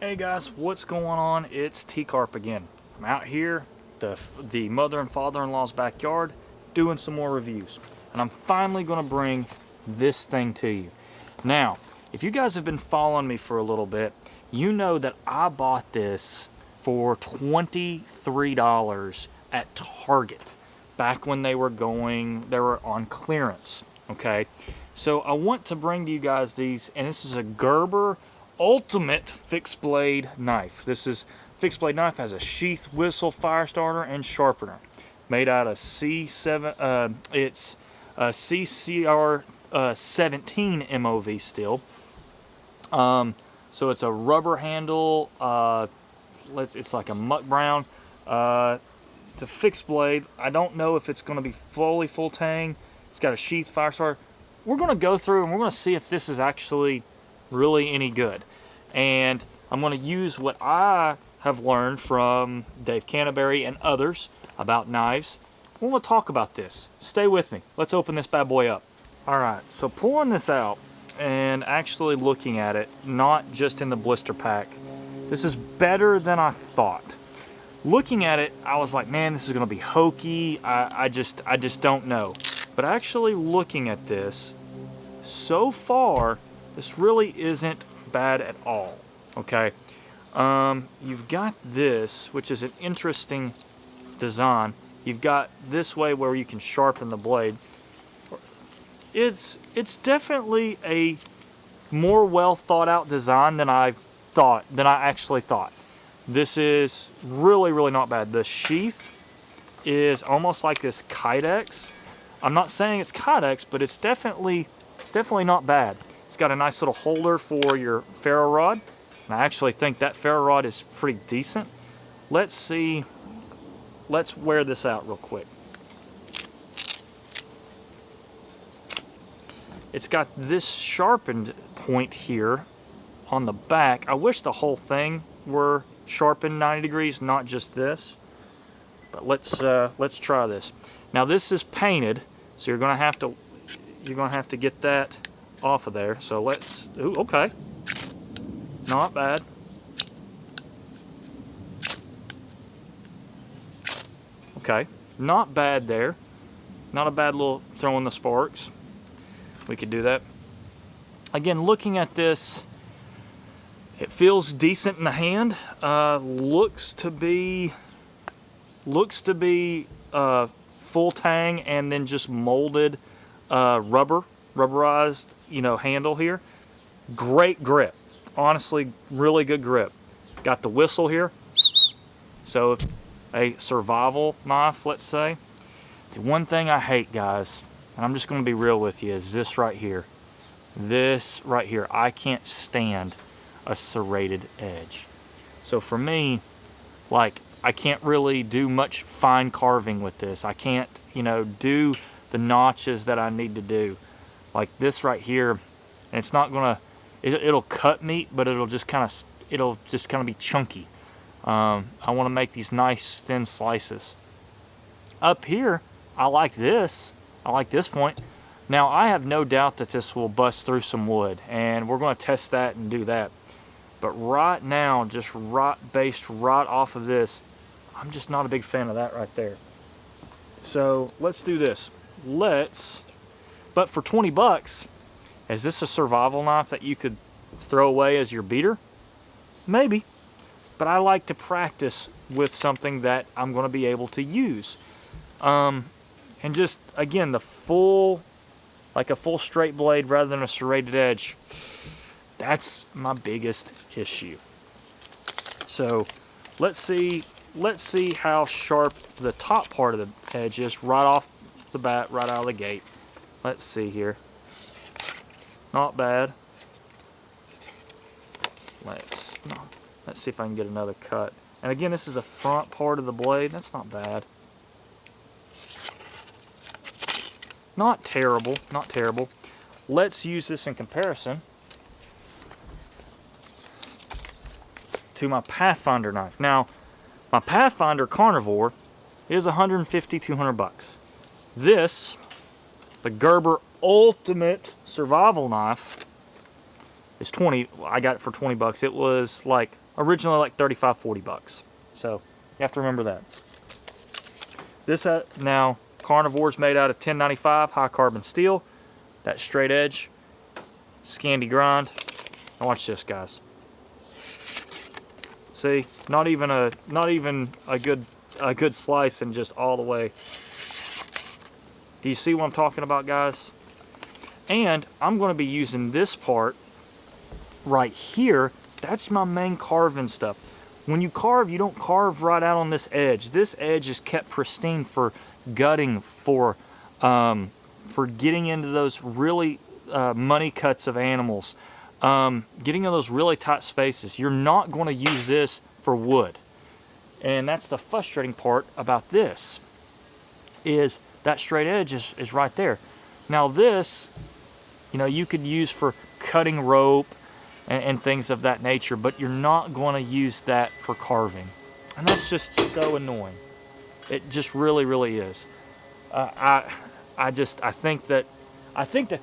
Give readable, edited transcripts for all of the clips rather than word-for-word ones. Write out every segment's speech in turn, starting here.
Hey guys, what's going on? It's TCARP again. I'm out here, the mother and father-in-law's backyard, doing some more reviews. And I'm finally gonna bring this thing to you. Now, if you guys have been following me for a little bit, you know that I bought this for $23 at Target back when they were on clearance, okay? So I want to bring to you guys these, and this is a Gerber Ultimate fixed blade knife. Fixed blade knife has a sheath, whistle, fire starter, and sharpener. Made out of C7, it's a TCARP 17 MOV steel. So it's a rubber handle. It's like a muck brown. It's a fixed blade. I don't know if it's going to be full tang. It's got a sheath, fire starter. We're going to go through and we're going to see if this is actually really any good. And I'm going to use what I have learned from Dave Canterbury and others about knives. We're going to talk about this. Stay with me. Let's open this bad boy up. All right, so pulling this out and actually looking at it, not just in the blister pack, this is better than I thought. Looking at it, I was like, man, this is going to be hokey. I just don't know. But actually looking at this, so far, this really isn't bad at all, okay? You've got this, which is an interesting design. You've got this way where you can sharpen the blade. It's definitely a more well thought out design than I actually thought. This is really not bad. The sheath is almost like this Kydex. I'm not saying it's Kydex, but it's definitely not bad. It's got a nice little holder for your ferro rod. And I actually think that ferro rod is pretty decent. Let's wear this out real quick. It's got this sharpened point here on the back. I wish the whole thing were sharpened 90 degrees, not just this. But let's try this. Now this is painted, so you're gonna have to get that off of there. So okay. Not bad. Okay, not bad there. Not a bad little throwing the sparks. We could do that. Again, looking at this, it feels decent in the hand. Looks to be full tang and then just molded rubberized, handle here. Great grip. Honestly, really good grip. Got the whistle here. So a survival knife, let's say. The one thing I hate, guys, and I'm just going to be real with you, is this right here. This right here. I can't stand a serrated edge. So for me, like, I can't really do much fine carving with this. I can't, do the notches that I need to do. Like this right here, and it's not gonna, it'll cut meat, but it'll just kind of be chunky. I want to make these nice thin slices. Up here, I like this point. Now I have no doubt that this will bust through some wood, and we're going to test that and do that. But right now, just based right off of this, I'm just not a big fan of that right there. So let's do this. But for 20 bucks, is this a survival knife that you could throw away as your beater? Maybe. But I like to practice with something that I'm going to be able to use. And just, again, like a full straight blade rather than a serrated edge, that's my biggest issue. So let's see how sharp the top part of the edge is right off the bat, right out of the gate. Let's see here. Not bad. Let's see if I can get another cut. And again, this is the front part of the blade. That's not bad. Not terrible, not terrible. Let's use this in comparison to my Pathfinder knife. Now, my Pathfinder Carnivore is 150, 200 bucks. This, the Gerber Ultimate Survival Knife, is 20. I got it for 20 bucks. It was like originally like 35, 40 bucks. So you have to remember that. This now Carnivore's made out of 1095 high carbon steel. That straight edge, Scandi grind. Now watch this, guys. See, not even a good slice, and just all the way. Do you see what I'm talking about, guys? And I'm going to be using this part right here. That's my main carving stuff. When you carve, you don't carve right out on this edge. This edge is kept pristine for gutting, for getting into those really money cuts of animals, getting in those really tight spaces. You're not going to use this for wood. And that's the frustrating part about this, is that straight edge is right there. Now this, you know, you could use for cutting rope and things of that nature, but you're not going to use that for carving. And that's just so annoying. It just really, really is. I think that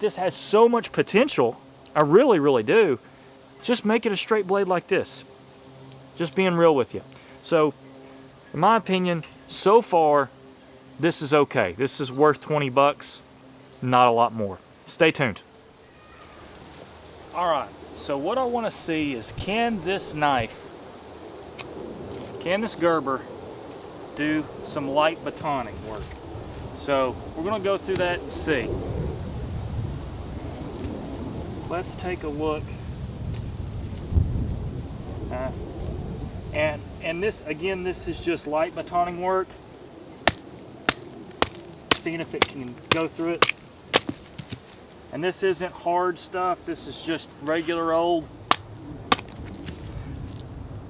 this has so much potential. I really, really do. Just make it a straight blade like this. Just being real with you. So, in my opinion, so far, this is okay. This is worth 20 bucks, not a lot more. Stay tuned. All right, so what I want to see is, can this Gerber do some light batoning work? So we're going to go through that and see. Let's take a look. And this, again, this is just light batoning work. Seeing if it can go through it. And this isn't hard stuff. This is just regular old.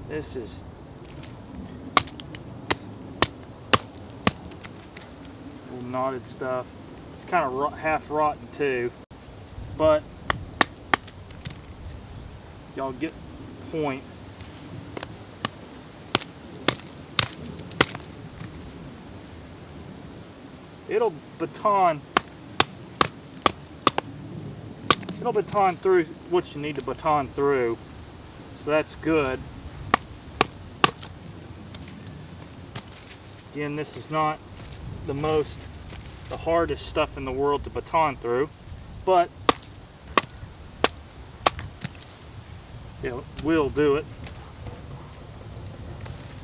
This is little knotted stuff. It's kind of half rotten too, but y'all get the point. It'll baton through what you need to baton through, so that's good. Again, this is not the hardest stuff in the world to baton through, but it will do it.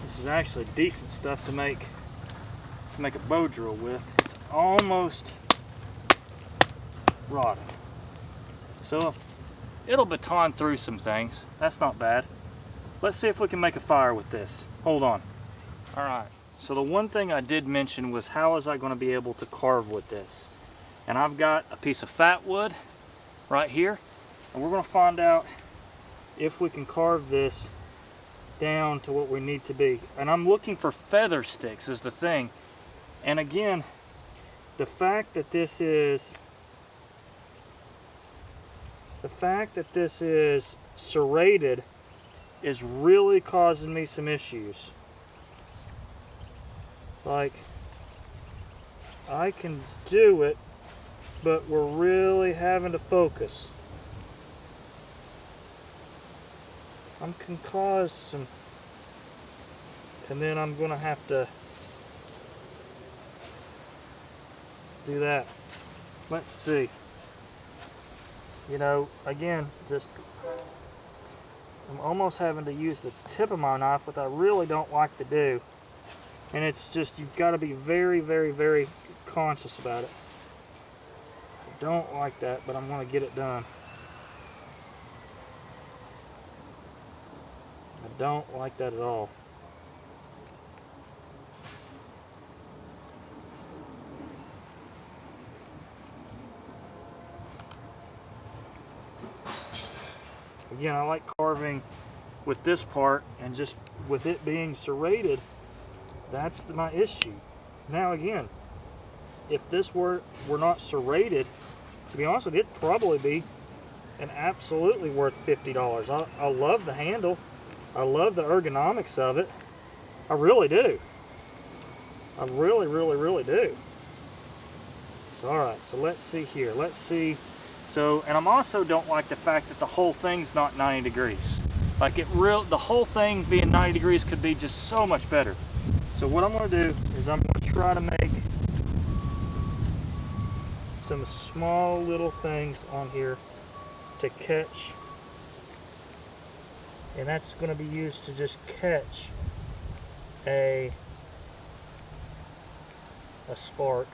This is actually decent stuff to make a bow drill with. It's almost rotted. So it'll baton through some things. That's not bad. Let's see if we can make a fire with this. Hold on. All right. So the one thing I did mention was, how is I going to be able to carve with this? And I've got a piece of fat wood right here, and we're going to find out if we can carve this down to what we need to be. And I'm looking for feather sticks is the thing. And again, the fact that this is serrated is really causing me some issues. Like, I can do it, but we're really having to focus. I can cause some, and then I'm gonna have to do that. Let's see. You know, again, just I'm almost having to use the tip of my knife, which I really don't like to do. And it's just, you've got to be very, very, very conscious about it. I don't like that, but I'm going to get it done. I don't like that at all. Again, I like carving with this part, and just with it being serrated, that's my issue. Now again, if this were not serrated, to be honest with you, it'd probably be an absolutely worth $50. I love the handle. I love the ergonomics of it. I really do. I really, really, really do. So alright, so let's see here. Let's see. So, and I'm also don't like the fact that the whole thing's not 90 degrees. Like the whole thing being 90 degrees could be just so much better. So what I'm gonna do is I'm gonna try to make some small little things on here to catch, and that's going to be used to just catch a spark.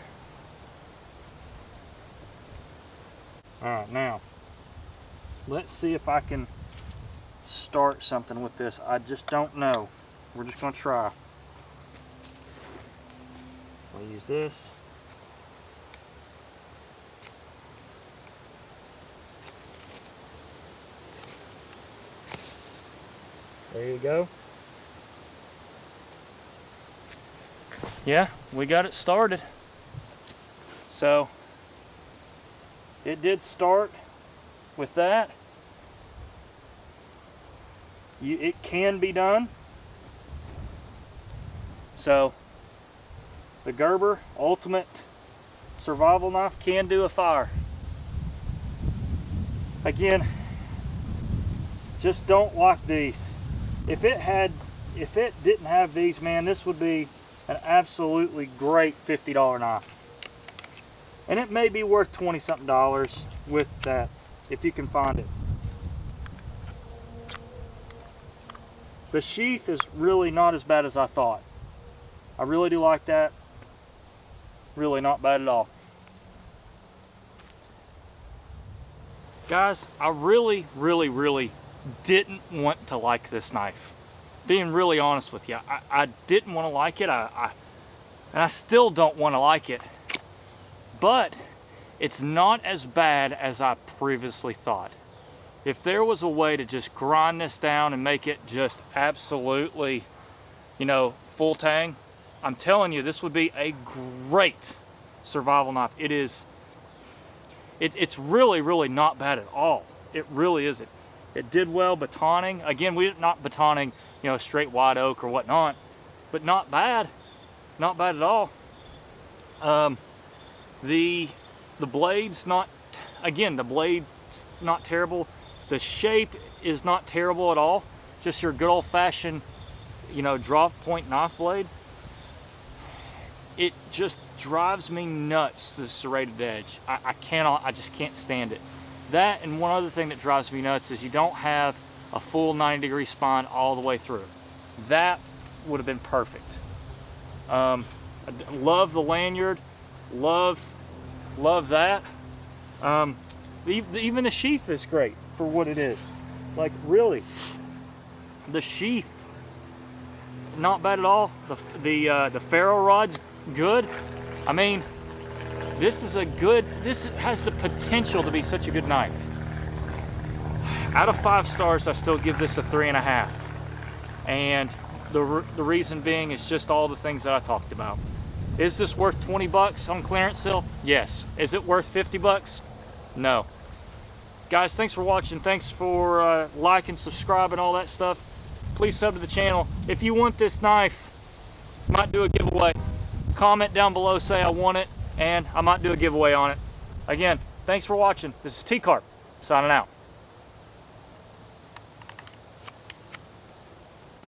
Alright, now let's see if I can start something with this. I just don't know. We're just going to try. I'll use this. There you go. Yeah, we got it started. So it did start with that. It can be done. So the Gerber Ultimate Survival Knife can do a fire. Again, just don't like these. If it didn't have these, man, this would be an absolutely great $50 knife. And it may be worth 20-something with that, if you can find it. The sheath is really not as bad as I thought. I really do like that. Really not bad at all. Guys, I really didn't want to like this knife. Being really honest with you, I didn't want to like it. And I still don't want to like it. But it's not as bad as I previously thought. If there was a way to just grind this down and make it just absolutely, you know, full tang, I'm telling you, this would be a great survival knife. It's really not bad at all. It really isn't. It did well batoning. Again, we're not batoning, you know, straight white oak or whatnot, but not bad. Not bad at all. The blade's not, again, the blade's not terrible. The shape is not terrible at all. Just your good old-fashioned, you know, drop point knife blade. It just drives me nuts, the serrated edge. I just can't stand it. That, and one other thing that drives me nuts is you don't have a full 90-degree spine all the way through. That would have been perfect. I love the lanyard. Love that. Even the sheath is great for what it is. Like, really, the sheath, not bad at all. The ferro rod's good. I mean, this has the potential to be such a good knife. Out of 5 stars, I still give this a 3.5. And the reason being is just all the things that I talked about. Is this worth 20 bucks on clearance sale? Yes. Is it worth 50 bucks? No. Guys, thanks for watching. Thanks for liking, subscribing, all that stuff. Please sub to the channel. If you want this knife, I might do a giveaway. Comment down below, say I want it, and I might do a giveaway on it. Again, thanks for watching. This is TCARP, signing out.